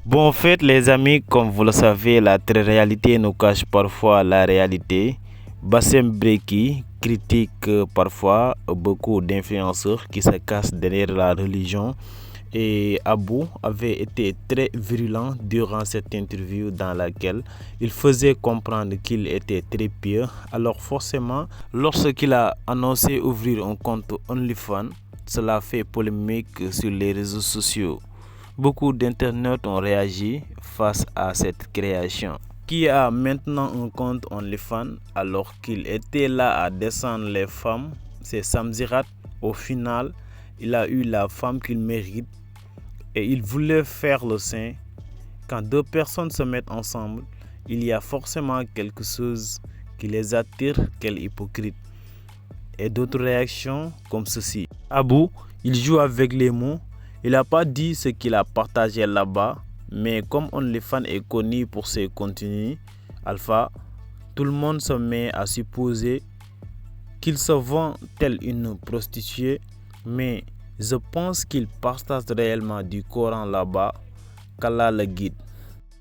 Bon, en fait, les amis, comme vous le savez, la réalité nous cache parfois la réalité. Bassem Breki critique parfois beaucoup d'influenceurs qui se cachent derrière la religion. Et Abou avait été très virulent durant cette interview dans laquelle il faisait comprendre qu'il était très pieux. Alors forcément, lorsqu'il a annoncé ouvrir un compte OnlyFans, cela fait polémique sur les réseaux sociaux. Beaucoup d'internautes ont réagi face à cette création. Qui a maintenant un compte OnlyFans alors qu'il était là à descendre les femmes, c'est Samzirat. Au final, il a eu la femme qu'il mérite et il voulait faire le sein. Quand deux personnes se mettent ensemble, il y a forcément quelque chose qui les attire. Quel hypocrite. Et d'autres réactions comme ceci. Abou, il joue avec les mots. Il n'a pas dit ce qu'il a partagé là-bas, mais comme OnlyFans est connu pour ses contenus alpha, tout le monde se met à supposer qu'il se vend tel une prostituée, mais je pense qu'il partage réellement du Coran là-bas, qu'Allah le guide.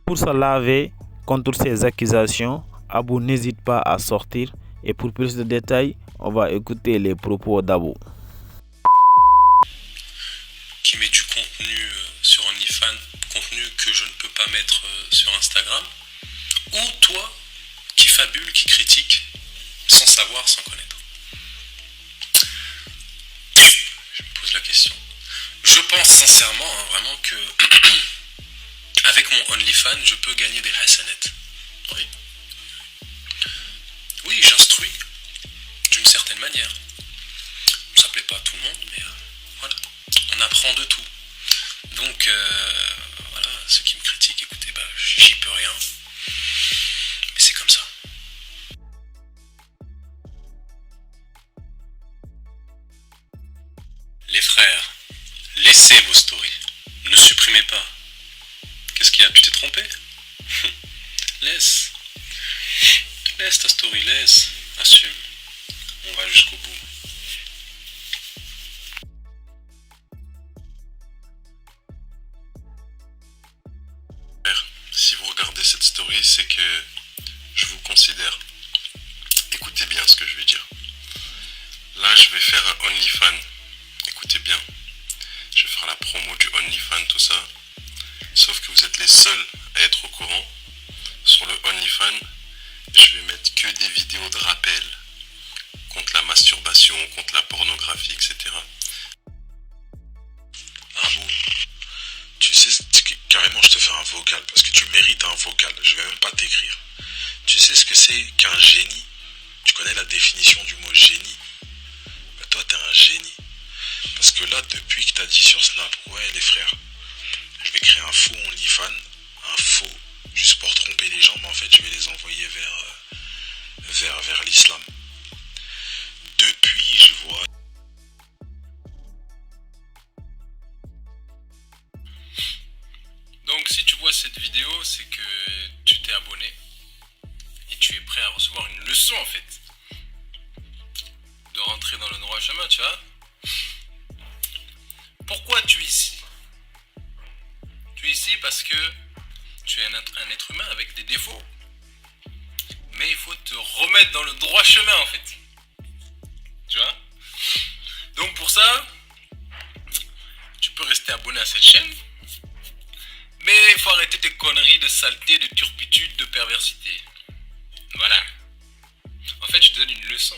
Pour se laver contre ces accusations, Abou n'hésite pas à sortir et pour plus de détails, on va écouter les propos d'Abou. Qui met du contenu sur OnlyFans, contenu que je ne peux pas mettre sur Instagram, ou toi qui fabule, qui critique, sans savoir, sans connaître. Je me pose la question. Je pense sincèrement, vraiment que avec mon OnlyFans, je peux gagner des hasanettes. Oui. Oui, j'instruis d'une certaine manière. Ça plaît pas à tout le monde, mais voilà. On apprend de tout. Donc, voilà, ceux qui me critiquent, écoutez, j'y peux rien. Mais c'est comme ça. Les frères, laissez vos stories. Ne supprimez pas. Qu'est-ce qu'il y a? Tu t'es trompé? Laisse. Laisse ta story, laisse. Assume. On va jusqu'au bout. Si vous regardez cette story, c'est que je vous considère. Écoutez bien ce que je vais dire. Là, je vais faire un OnlyFans. Écoutez bien. Je vais faire la promo du OnlyFans, tout ça. Sauf que vous êtes les seuls à être au courant. Sur le OnlyFans, je vais mettre que des vidéos de rappel contre la masturbation, contre la pornographie, etc. Ah bon? Tu sais, carrément, je te fais un vocal parce que tu mérites un vocal. Je vais même pas t'écrire. Tu sais ce que c'est qu'un génie? Tu connais la définition du mot génie? Bah, toi, t'es un génie. Parce que là, depuis que t'as dit sur Snap, ouais, les frères, je vais créer un faux OnlyFans, un faux, juste pour tromper les gens, mais en fait, je vais les envoyer vers l'islam. Depuis, je vois. Donc si tu vois cette vidéo, c'est que tu t'es abonné et tu es prêt à recevoir une leçon en fait. De rentrer dans le droit chemin, tu vois. Pourquoi tu es ici? Tu es ici parce que tu es un être humain avec des défauts. Mais il faut te remettre dans le droit chemin en fait. Tu vois. Donc pour ça, tu peux rester abonné à cette chaîne. Mais il faut arrêter tes conneries de saleté, de turpitude, de perversité. Voilà. En fait, je te donne une leçon.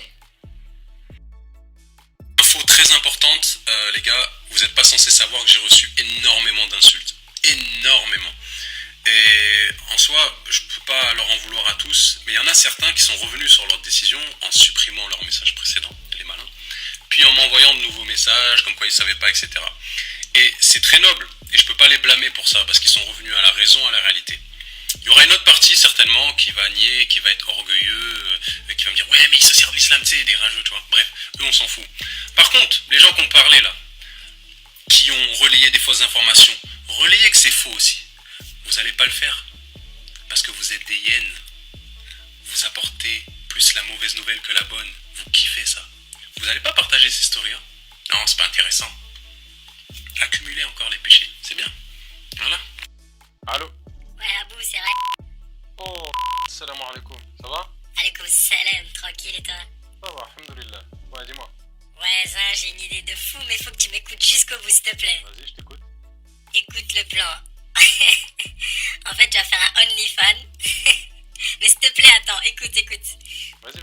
Info très importante, les gars, vous n'êtes pas censés savoir que j'ai reçu énormément d'insultes. Énormément. Et en soi, je peux pas leur en vouloir à tous, mais il y en a certains qui sont revenus sur leur décision en supprimant leur message précédent, les malins, puis en m'envoyant de nouveaux messages, comme quoi ils savaient pas, etc. Et c'est très noble, et je peux pas les blâmer pour ça, parce qu'ils sont revenus à la raison, à la réalité. Il y aura une autre partie certainement qui va nier, qui va être orgueilleux, qui va me dire ouais mais ils se servent de l'islam, tu sais, des rageux, tu vois. Bref, eux on s'en fout. Par contre, les gens qui ont parlé là, qui ont relayé des fausses informations, relayez que c'est faux aussi. Vous n'allez pas le faire, parce que vous êtes des hyènes. Vous apportez plus la mauvaise nouvelle que la bonne. Vous kiffez ça. Vous n'allez pas partager ces stories, hein? Non, c'est pas intéressant. Accumuler encore les péchés, c'est bien. Voilà. Allô? Ouais, Abou, c'est vrai. Oh, salam alaikum. Ça va? Alaikum salam, tranquille et toi? Ça va, alhamdoulilah. Ouais, dis-moi. Ouais, Zin, j'ai une idée de fou, mais faut que tu m'écoutes jusqu'au bout, s'il te plaît. Vas-y, je t'écoute. Écoute le plan. En fait, tu vas faire un OnlyFans. Mais s'il te plaît, attends, écoute. Vas-y.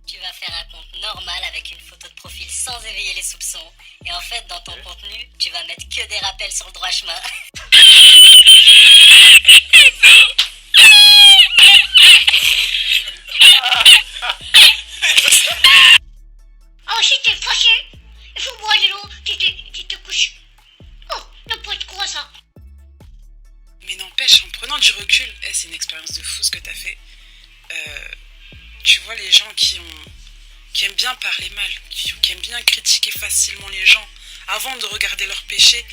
Tu vas faire un compte normal avec une photo de profil sans éveiller les soupçons. Et en fait, dans ton Ok. contenu, tu vas mettre que des rappels sur le droit chemin. Oh, si t'es fâché, il faut boire de l'eau, tu te couches. Oh, n'importe quoi ça. Mais n'empêche, en prenant du recul, c'est une expérience de fou ce que t'as fait. Tu vois les gens qui aiment bien parler mal, qui aiment bien critiquer facilement les gens, avant de regarder leurs péchés,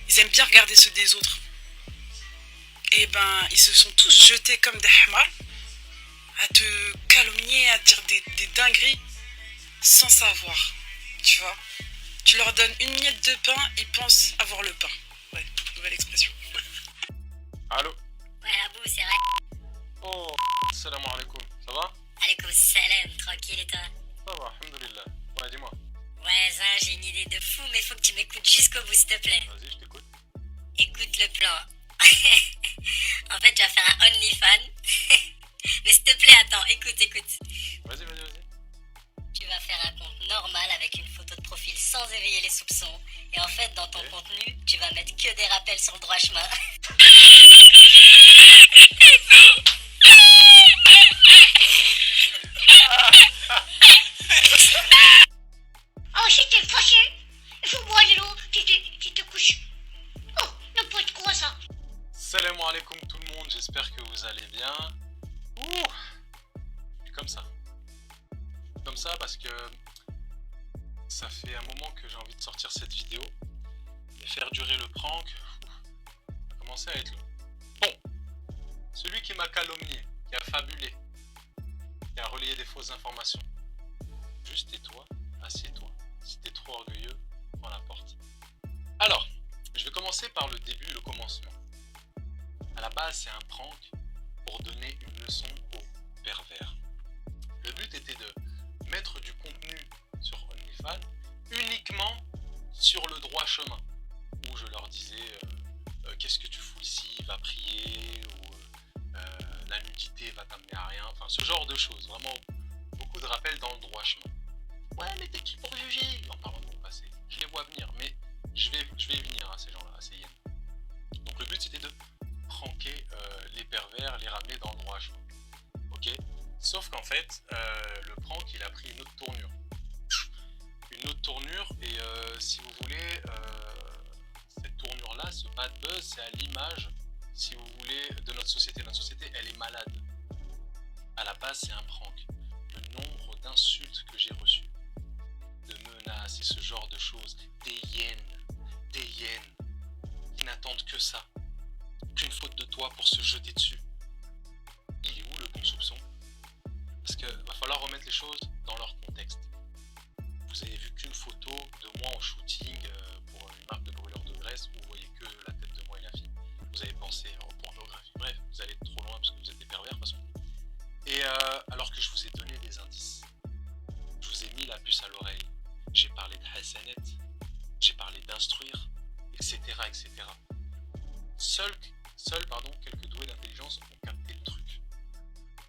ils aiment bien regarder ceux des autres. Et ben, ils se sont tous jetés comme des hamars, à te calomnier, à dire des dingueries, sans savoir, tu vois. Tu leur donnes une miette de pain, ils pensent avoir le pain. Ouais, nouvelle expression. Allô? Ouais, Abou, c'est vrai. Oh, salam alaikum. Ça va? Alaikum salam, tranquille et toi? Ça va, alhamdoulilah. Ouais, dis-moi. Ouais, Zin, j'ai une idée de fou, mais faut que tu m'écoutes jusqu'au bout, s'il te plaît. Vas-y, je t'écoute. Écoute le plan. En fait, tu vas faire un OnlyFans. Mais s'il te plaît, attends, écoute. Vas-y. Tu vas faire un compte normal avec une photo de profil sans éveiller les soupçons. Et en fait, dans ton Ok. contenu, tu vas mettre que des rappels sur le droit chemin. Oh, si t'es fâché, il faut boire de l'eau, tu te couches. Oh, n'importe quoi ça. Salam alaikum tout le monde, j'espère que vous allez bien. Ouh, je suis comme ça. Comme ça parce que ça fait un moment que j'ai envie de sortir cette vidéo. Et faire durer le prank, ça a commencé à être long. Bon, celui qui m'a calomnié, qui a fabulé, qui a relayé des fausses informations. Juste tais-toi, assieds-toi. Si t'es trop orgueilleux, prends la porte. Alors, je vais commencer par le début, le commencement. À la base, c'est un prank pour donner une leçon aux pervers. Le but était de mettre du contenu sur OnlyFans uniquement sur le droit chemin. Où je leur disais qu'est-ce que tu fous ici, va prier, ou la nudité va t'amener à rien, enfin ce genre de choses. Vraiment beaucoup de rappels dans le droit chemin. Ouais, mais t'es qui pour juger? En parlant de mon passé, je les vois venir, mais je vais y venir à ces gens-là, à ces hyènes. Donc le but c'était de pranker les pervers, les ramener dans le droit chemin. Ok? Sauf qu'en fait, le prank il a pris une autre tournure. Et si vous voulez, cette tournure-là, ce bad buzz, c'est à l'image, si vous voulez, de notre société. Notre société, elle est malade. À la base, c'est un prank. Le nombre d'insultes que j'ai reçues, de menaces et ce genre de choses, des hyènes qui n'attendent que ça, qu'une faute de toi pour se jeter dessus. Il est où le bon soupçon? Parce que va falloir remettre les choses dans leur contexte. Vous avez vu qu'une photo de moi en shooting pour une marque de brûleur de graisse, vous voyez que la tête de moi et la fille. Vous avez pensé en pornographie. Bref, vous allez trop loin parce que vous êtes des pervers de toute façon. Et alors que je vous ai donné des indices, je vous ai mis la puce à l'oreille. J'ai parlé de Hassanet, j'ai parlé d'instruire, etc. Seuls quelques doués d'intelligence ont capté le truc.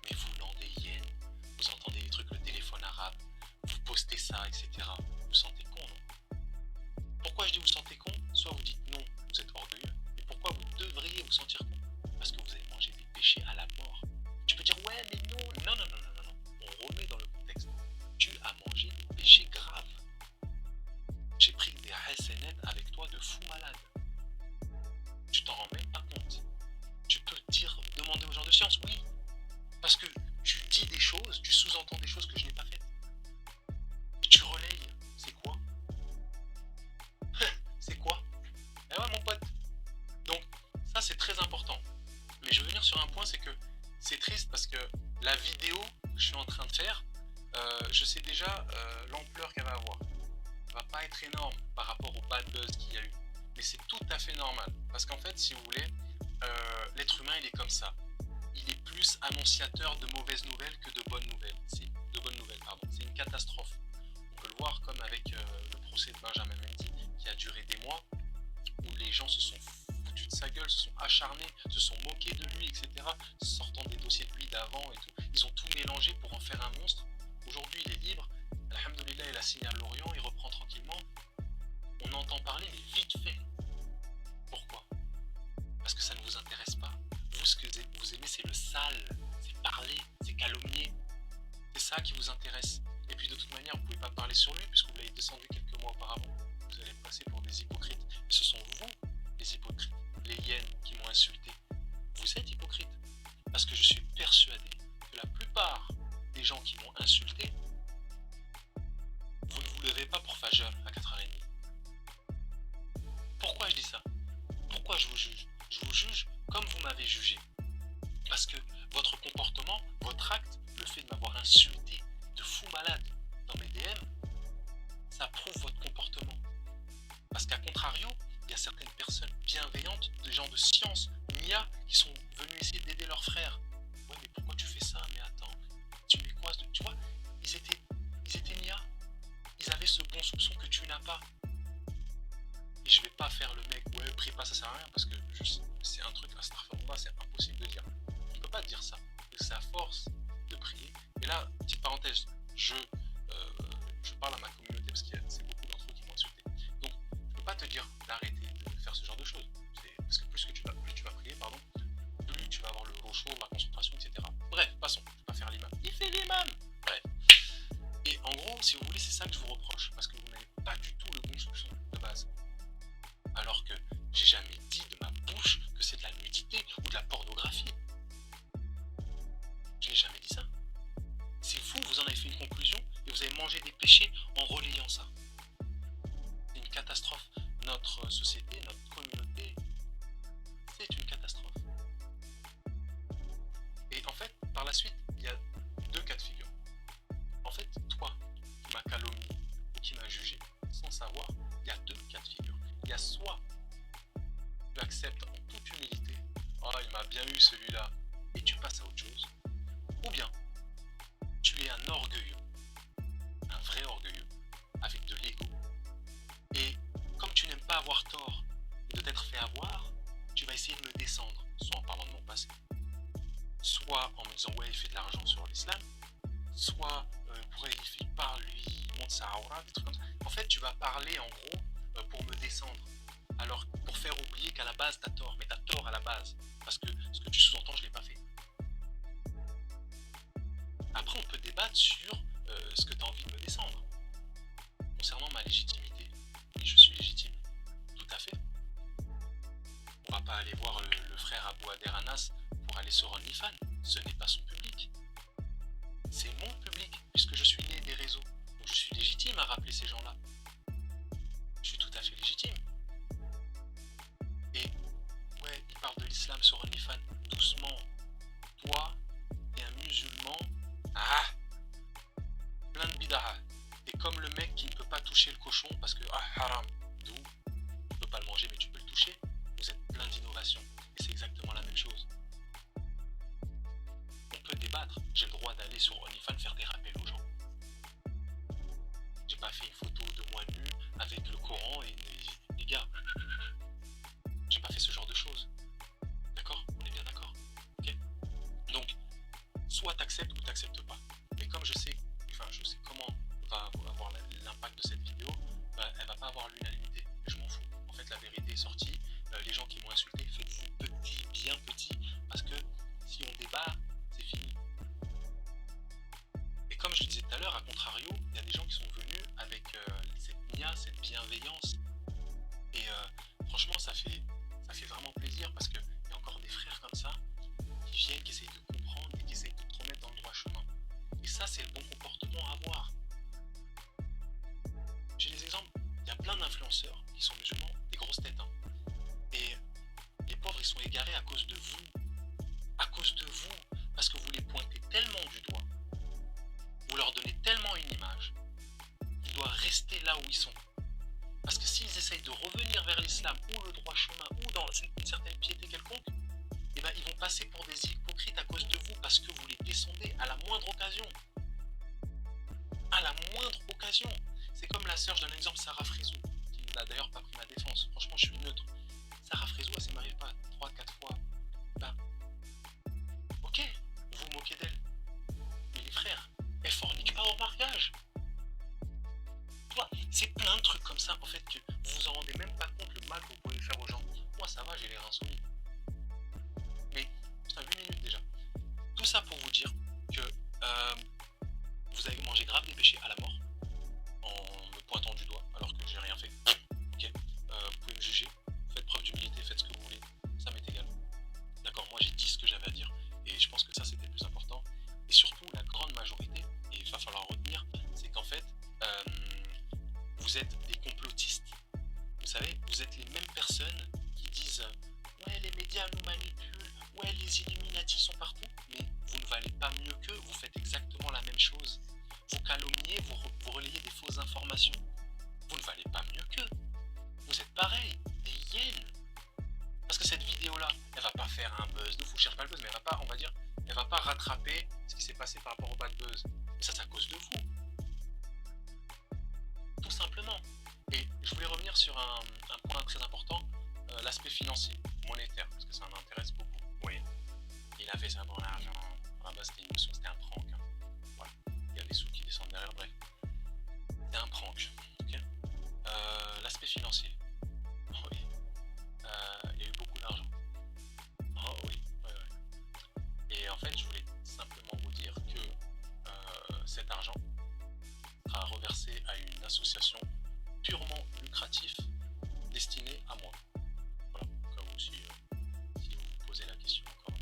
Mais vous landez hyène, vous entendez des trucs, le téléphone arabe, vous postez ça, etc. Vous vous sentez con, non? Pourquoi je dis vous vous sentez con? Soit vous dites non, vous êtes orgueilleux. Et pourquoi vous devriez vous sentir con? Parce que vous avez mangé des péchés à la mort. Tu peux dire ouais mais non. Non. On remet dans le contexte. Tu as mangé des péchés graves. J'ai pris des SNN avec toi de fou malade. Tu t'en rends même pas compte. Tu peux demander aux gens de science, oui. Parce que tu dis des choses, tu sous-entends des choses que je n'ai pas faites. Et tu relayes. C'est quoi? C'est quoi? Eh ouais mon pote. Donc ça c'est très important. Mais je veux venir sur un point, c'est que c'est triste parce que la vidéo que je suis en train de faire, je sais déjà l'ampleur qu'elle va avoir. Elle va pas être énorme par rapport au bad buzz qu'il y a eu. Mais c'est tout à fait normal. Parce qu'en fait, si vous voulez, l'être humain, il est comme ça. Il est plus annonciateur de mauvaises nouvelles que de bonnes nouvelles. C'est une catastrophe. On peut le voir comme avec le procès de Benjamin Mendy qui a duré des mois, où les gens se sont foutus de sa gueule, se sont acharnés, se sont moqués de lui, etc. Sortant des dossiers de lui d'avant et tout. Ils ont tout mélangé pour en faire un monstre. Aujourd'hui, il est libre. Alhamdoulilah, il a signé à Lorient, il reprend tranquillement. On entend parler, mais vite fait. Pourquoi ? Parce que ça ne vous intéresse pas. Vous, ce que vous aimez, c'est le sale, c'est parler, c'est calomnier. C'est ça qui vous intéresse. Et puis de toute manière, vous ne pouvez pas parler sur lui puisque vous l'avez descendu quelques mois auparavant. Vous allez passer pour des hypocrites. Et ce sont vous, les hypocrites, les hyènes qui m'ont insulté. Vous êtes hypocrites. Parce que je suis persuadé que la plupart des gens qui m'ont insulté, vous ne vous levez pas pour Fajr à 4h30. Pourquoi je dis ça ? Pourquoi je vous juge ? Je vous juge comme vous m'avez jugé. Parce que votre comportement, votre acte, le fait de m'avoir insulté de fou malade dans mes DM, ça prouve votre comportement. Parce qu'à contrario, il y a certaines personnes bienveillantes, des gens de science, Nia, qui sont venus essayer d'aider leurs frères. Ouais, mais pourquoi tu fais ça ? Mais attends, tu mets quoi ? Tu vois, ils étaient Nia. Ils avaient ce bon soupçon que tu n'as pas. Et je vais pas faire le mec, ouais, prie pas, ça sert à rien, parce que c'est un truc, astaghfirullah, c'est impossible de dire. On peut pas dire ça. C'est à force de prier. Et là, petite parenthèse, je parle à ma communauté, parce qu'il y a c'est beaucoup d'entre eux qui m'ont insulté. Donc, je peux pas te dire d'arrêter de faire ce genre de choses. Parce que plus tu vas prier, plus tu vas avoir le rochaud, la concentration, etc. Bref, passons. Je vais pas faire l'imam. Il fait l'imam. Bref. Et en gros, si vous voulez, c'est ça que je vous reproche, parce que vous n'avez pas du tout le bon soupçon de base. Alors que j'ai jamais dit de ma bouche que c'est de la nudité ou de la pornographie. Je n'ai jamais dit ça. C'est vous en avez fait une conclusion et vous avez mangé des péchés en relayant ça. C'est une catastrophe. Notre société, notre communauté, c'est une catastrophe. Et en fait, par la suite, il y a deux cas de figure. En fait, toi qui m'as calomnié ou qui m'as jugé sans savoir, il y a deux cas de figure. Il y a soit tu acceptes en toute humilité, oh il m'a bien eu celui-là, et tu passes à autre chose, ou bien tu es un orgueilleux, un vrai orgueilleux, avec de l'ego, et comme tu n'aimes pas avoir tort de t'être fait avoir, tu vas essayer de me descendre, soit en parlant de mon passé, soit en me disant ouais il fait de l'argent sur l'islam, soit il parle lui, il monte sa aura, des trucs comme ça. En fait tu vas parler en gros pour me descendre. Alors, pour faire oublier qu'à la base, t'as tort, mais t'as tort à la base. Parce que ce que tu sous-entends, je l'ai pas fait. Après, on peut débattre sur ce que t'as envie de me descendre. Concernant ma légitimité. Oui, je suis légitime. Tout à fait. On va pas aller voir le frère Abou Ader Anas pour aller sur OnlyFans. Ce n'est pas son public. C'est mon public, puisque je suis né des réseaux. Donc, je suis légitime à rappeler ces gens-là. Je suis tout à fait légitime. Et ouais, il parle de l'islam sur OnlyFans. Doucement. Toi, t'es un musulman. Plein de bid'ah. T'es comme le mec qui ne peut pas toucher le cochon parce que haram. D'où tu peux pas le manger mais tu peux le toucher. Vous êtes plein d'innovations. Et c'est exactement la même chose. On peut débattre. J'ai le droit d'aller sur OnlyFans faire des rappels aux gens. J'ai pas fait une photo de moi nu avec le Coran et les gars. J'ai pas fait ce genre de choses. D'accord ? On est bien d'accord. Ok ? Donc, soit t'acceptes ou t'acceptes pas. Mais comme je sais comment va avoir l'impact de cette vidéo, elle va pas avoir l'unanimité. Et je m'en fous. En fait, la vérité est sortie. Les gens qui m'ont insulté, faites-vous petit, bien petit. Parce que si on débat, c'est fini. Et comme je le disais tout à l'heure, à contrario, il y a des gens qui sont venus avec cette nia, cette bienveillance. Et franchement, ça fait vraiment plaisir parce qu'il y a encore des frères comme ça qui viennent, qui essayent de comprendre et qui essayent de te remettre dans le droit chemin. Et ça, c'est le bon comportement à avoir. J'ai des exemples. Il y a plein d'influenceurs qui sont musulmans, des grosses têtes. Hein. Et les pauvres, ils sont égarés à cause de vous. À cause de vous. Parce que vous les pointez tellement du doigt. Vous leur donnez tellement une image qu'ils doivent rester là où ils sont. Parce que s'ils essayent de revenir vers l'islam ou le droit chemin ou dans une certaine piété quelconque, eh ben, ils passer pour des hypocrites à cause de vous parce que vous les descendez à la moindre occasion. À la moindre occasion. C'est comme la sœur, je donne un exemple, Sarah Frézou, qui n'a d'ailleurs pas pris ma défense. Franchement, je suis neutre. Sarah Frézou, elle ne m'arrive pas 3-4 fois. Ben, ok, vous vous moquez d'elle. Mais les frères, elle fornique pas au mariage. C'est plein de trucs comme ça, en fait, que vous vous en rendez même pas compte le mal que vous pouvez faire aux gens. Moi, ça va, j'ai les reins solides. Mais, putain, 8 minutes déjà. Tout ça pour vous dire que vous avez mangé grave des péchés à la mort, en me pointant du doigt, alors que j'ai rien fait. Ok, vous pouvez me juger, faites preuve d'humilité, faites ce que vous voulez, ça m'est égal. D'accord, moi j'ai dit ce que j'avais à dire, et je pense que ça c'était le plus important. Et surtout, la grande majorité, et il va falloir retenir, c'est qu'en fait, vous êtes des complotistes. Vous savez, vous êtes les mêmes personnes qui disent ouais, les médias nous manipulent, ouais, les Illuminati sont partout, mais vous ne valez pas mieux qu'eux, vous faites exactement la même chose. Vous calomniez, vous relayez des fausses informations. Vous ne valez pas mieux qu'eux. Vous êtes pareil, des hyènes. Parce que cette vidéo-là, elle va pas faire un buzz de fou, je cherche pas le buzz, mais elle va pas, on va dire, elle va pas rattraper ce qui s'est passé par rapport au bad buzz. Et ça, c'est à cause de vous. Tout simplement. Et je voulais revenir sur un point très important, l'aspect financier, monétaire, parce que ça m'intéresse beaucoup. Oui, il a fait ça dans l'argent. À la base, c'était une leçon, c'était un prank. Hein. Voilà. Il y a des sous qui descendent derrière, bref. C'était un prank. Okay, l'aspect financier. Oh oui. Il y a eu beaucoup d'argent. Oh oui. Et en fait, je voulais simplement vous dire que cet argent sera reversé à une association purement lucrative destinée à moi. Voilà, au cas où si vous vous posez la question encore.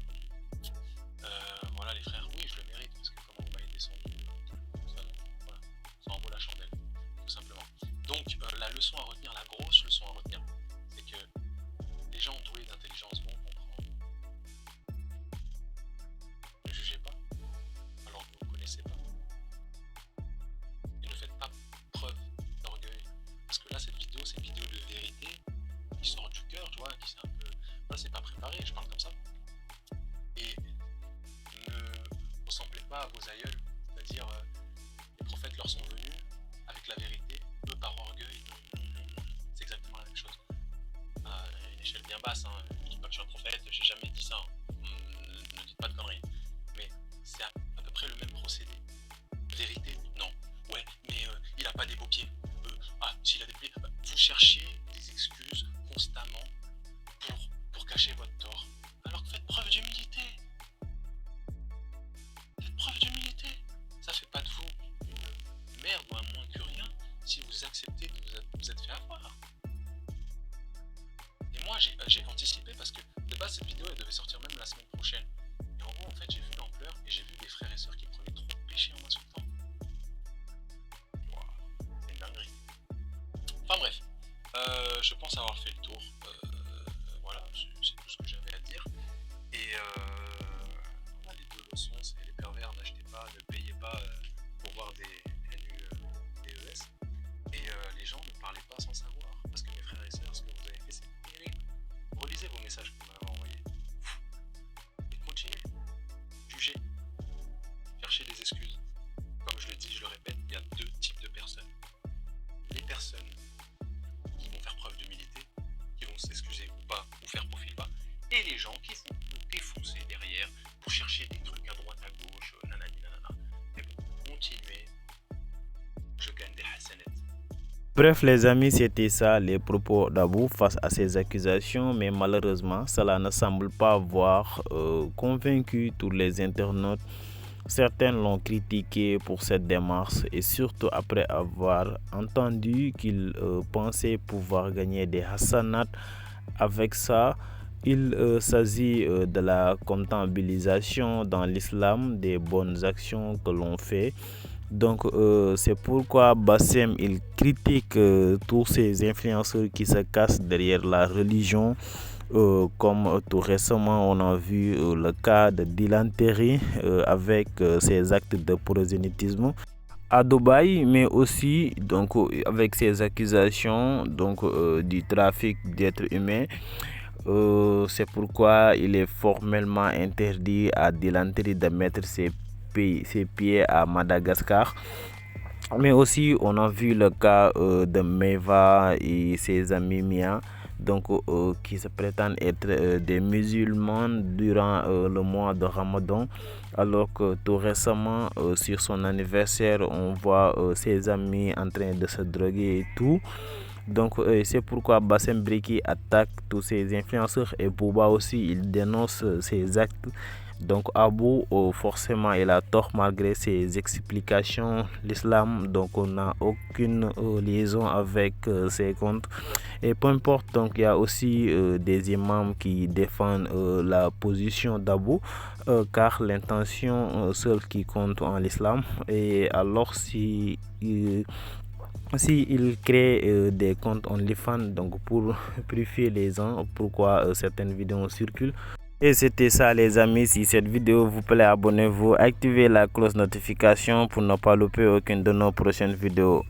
Voilà les frères, oui je le mérite parce que comment vous m'avez descendu, ça, voilà, ça en vaut la chandelle, tout simplement. Donc la leçon à retenir, la grosse leçon à retenir, c'est que les gens doués d'intelligence vont comprendre. Ne jugez pas alors que vous ne connaissez pas. Et ne faites pas preuve d'orgueil. Parce que là, cette vidéo, c'est une vidéo de vérité qui sort du cœur, tu vois, qui c'est un peu. Là, c'est pas préparé, je parle comme ça. Et ne ressemblez pas à vos aïeuls, c'est-à-dire les prophètes leur sont venus avec la vérité, eux par orgueil. C'est exactement la même chose. À une échelle bien basse, hein. Je dis pas que je suis un prophète, j'ai jamais dit ça. Hein. Ne dites pas de conneries. Mais c'est à peu près le même procédé. Vérité, non. Ouais, mais il a pas des beaux pieds. S'il a des pieds, vous cherchez des excuses constamment pour cacher votre tort. Alors que faites preuve d'humilité. Faites preuve d'humilité. Ça fait pas de vous une merde ou un moins que rien si vous acceptez de vous être fait avoir. Et moi, j'ai anticipé parce que de base, cette vidéo, elle devait sortir même la semaine prochaine. Et en gros, en fait, j'ai vu l'ampleur et j'ai vu des frères et sœurs qui prenaient trop de péché en m'insultant. C'est une dinguerie. Enfin bref, je pense avoir fait le tour. Voilà, c'est tout ce que j'avais à dire. Et les deux leçons, c'est les pervers, n'achetez pas, ne payez pas pour voir des NUDES. Et les gens ne parlez pas sans savoir. Parce que mes frères et sœurs, ce que vous avez fait, c'est terrible. Relisez vos messages que vous m'avez envoyés. Et continuez. Jugez. Cherchez des excuses. Comme je le dis, je le répète, il y a deux types de personnes. Les personnes qui vont faire preuve d'humilité, qui vont s'excuser ou pas, ou faire profil bas, et les gens qui vont vous défoncer derrière pour chercher des trucs à droite, à gauche, nanani, nanana. Mais bon, continuez. Je gagne des hasanettes. Bref les amis, c'était ça les propos d'Abou face à ces accusations, mais malheureusement cela ne semble pas avoir convaincu tous les internautes. Certains l'ont critiqué pour cette démarche et surtout après avoir entendu qu'il pensait pouvoir gagner des hasanats avec ça. Il s'agit de la comptabilisation dans l'islam des bonnes actions que l'on fait. Donc c'est pourquoi Bassem il critique tous ces influenceurs qui se cachent derrière la religion. Comme tout récemment on a vu le cas de Dylan Terry avec ses actes de prosélytisme à Dubaï, mais aussi donc avec ses accusations donc du trafic d'êtres humains. C'est pourquoi il est formellement interdit à Dilantri de mettre ses pieds à Madagascar. Mais aussi, on a vu le cas de Meva et ses amis Mia, donc qui se prétendent être des musulmans durant le mois de Ramadan, alors que tout récemment, sur son anniversaire, on voit ses amis en train de se droguer et tout. Donc c'est pourquoi Bassem Breki attaque tous ces influenceurs et Booba aussi, il dénonce ces actes. Donc Abou, forcément, il a tort malgré ses explications. L'islam, donc on n'a aucune liaison avec ses comptes. Et peu importe, donc il y a aussi des imams qui défendent la position d'Abou, car l'intention seule qui compte en l'islam. Et alors si il crée des comptes OnlyFans donc pour purifier les gens, pourquoi certaines vidéos circulent. Et c'était ça les amis, si cette vidéo vous plaît, abonnez-vous, activez la cloche notification pour ne pas louper aucune de nos prochaines vidéos.